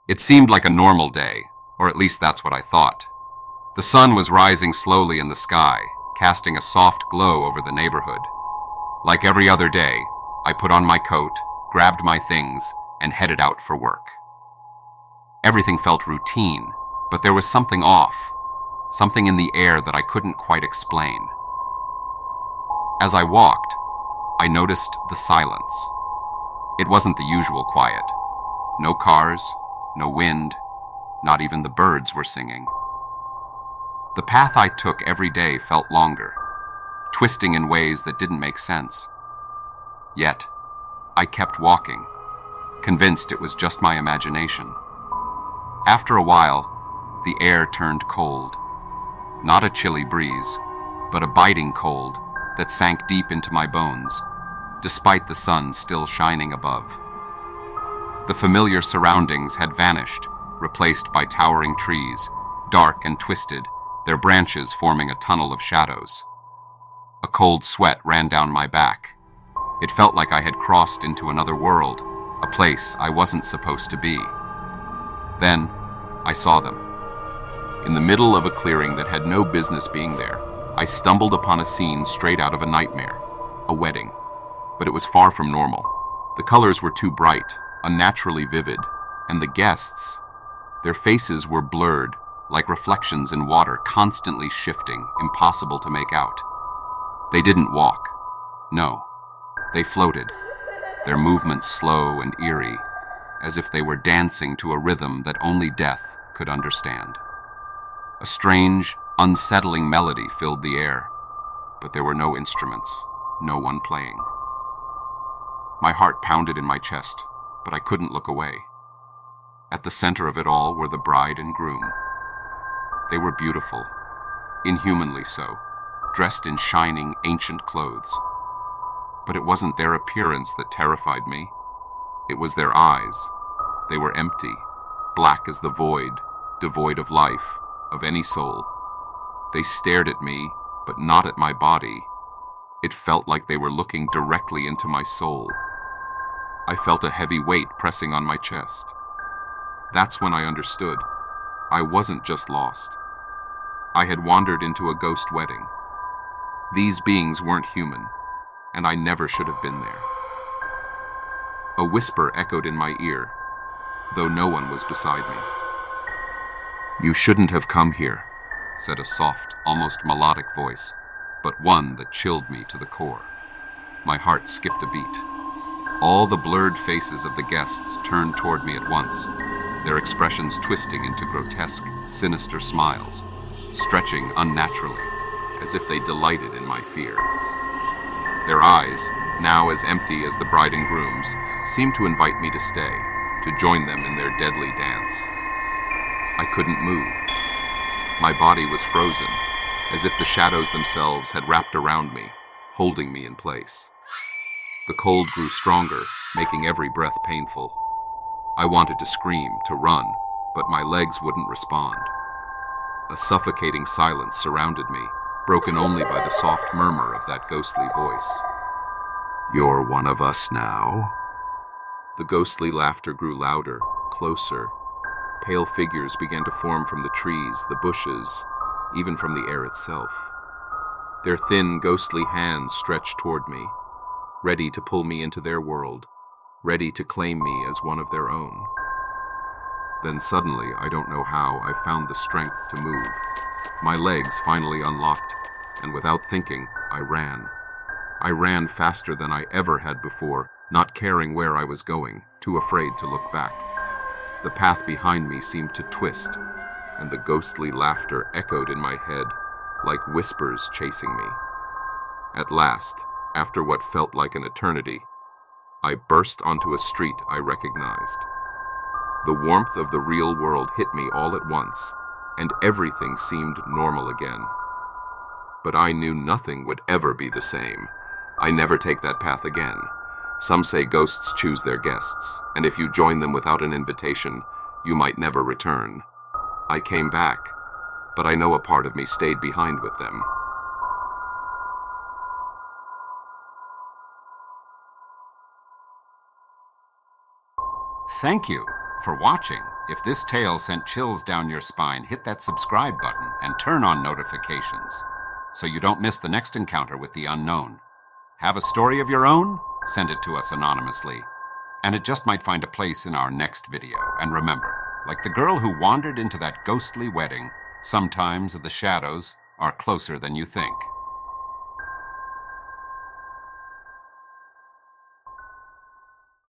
It seemed like a normal day, or at least that's what I thought. The sun was rising slowly in the sky, casting a soft glow over the neighborhood. Like every other day, I put on my coat, grabbed my things, and headed out for work. Everything felt routine, but there was something off, something in the air that I couldn't quite explain. As I walked, I noticed the silence. It wasn't the usual quiet. No cars, no wind, not even the birds were singing. The path I took every day felt longer, twisting in ways that didn't make sense. Yet, I kept walking, convinced it was just my imagination. After a while, the air turned cold. Not a chilly breeze, but a biting cold that sank deep into my bones, despite the sun still shining above. The familiar surroundings had vanished, replaced by towering trees, dark and twisted, their branches forming a tunnel of shadows. A cold sweat ran down my back. It felt like I had crossed into another world, a place I wasn't supposed to be. Then, I saw them. In the middle of a clearing that had no business being there, I stumbled upon a scene straight out of a nightmare, a wedding. But it was far from normal. The colors were too bright, unnaturally vivid, and the guests, their faces were blurred, like reflections in water, constantly shifting, impossible to make out. They didn't walk. No, they floated, their movements slow and eerie, as if they were dancing to a rhythm that only death could understand. A strange, unsettling melody filled the air, but there were no instruments, no one playing. My heart pounded in my chest, but I couldn't look away. At the center of it all were the bride and groom. They were beautiful, inhumanly so, dressed in shining, ancient clothes. But it wasn't their appearance that terrified me. It was their eyes. They were empty, black as the void, devoid of life, of any soul. They stared at me, but not at my body. It felt like they were looking directly into my soul. I felt a heavy weight pressing on my chest. That's when I understood. I wasn't just lost. I had wandered into a ghost wedding. These beings weren't human, and I never should have been there. A whisper echoed in my ear, though no one was beside me. "You shouldn't have come here," said a soft, almost melodic voice, but one that chilled me to the core. My heart skipped a beat. All the blurred faces of the guests turned toward me at once, their expressions twisting into grotesque, sinister smiles, stretching unnaturally, as if they delighted in my fear. Their eyes, now as empty as the bride and groom's, seemed to invite me to stay, to join them in their deadly dance. I couldn't move. My body was frozen, as if the shadows themselves had wrapped around me, holding me in place. The cold grew stronger, making every breath painful. I wanted to scream, to run, but my legs wouldn't respond. A suffocating silence surrounded me, broken only by the soft murmur of that ghostly voice. "You're one of us now?" The ghostly laughter grew louder, closer. Pale figures began to form from the trees, the bushes, even from the air itself. Their thin, ghostly hands stretched toward me, ready to pull me into their world, ready to claim me as one of their own. Then suddenly, I don't know how, I found the strength to move. My legs finally unlocked, and without thinking, I ran. I ran faster than I ever had before, not caring where I was going, too afraid to look back. The path behind me seemed to twist, and the ghostly laughter echoed in my head, like whispers chasing me. At last, after what felt like an eternity, I burst onto a street I recognized. The warmth of the real world hit me all at once, and everything seemed normal again. But I knew nothing would ever be the same. I never take that path again. Some say ghosts choose their guests, and if you join them without an invitation, you might never return. I came back, but I know a part of me stayed behind with them. Thank you for watching. If this tale sent chills down your spine, hit that subscribe button and turn on notifications so you don't miss the next encounter with the unknown. Have a story of your own? Send it to us anonymously, and it just might find a place in our next video. And remember, like the girl who wandered into that ghostly wedding, sometimes the shadows are closer than you think.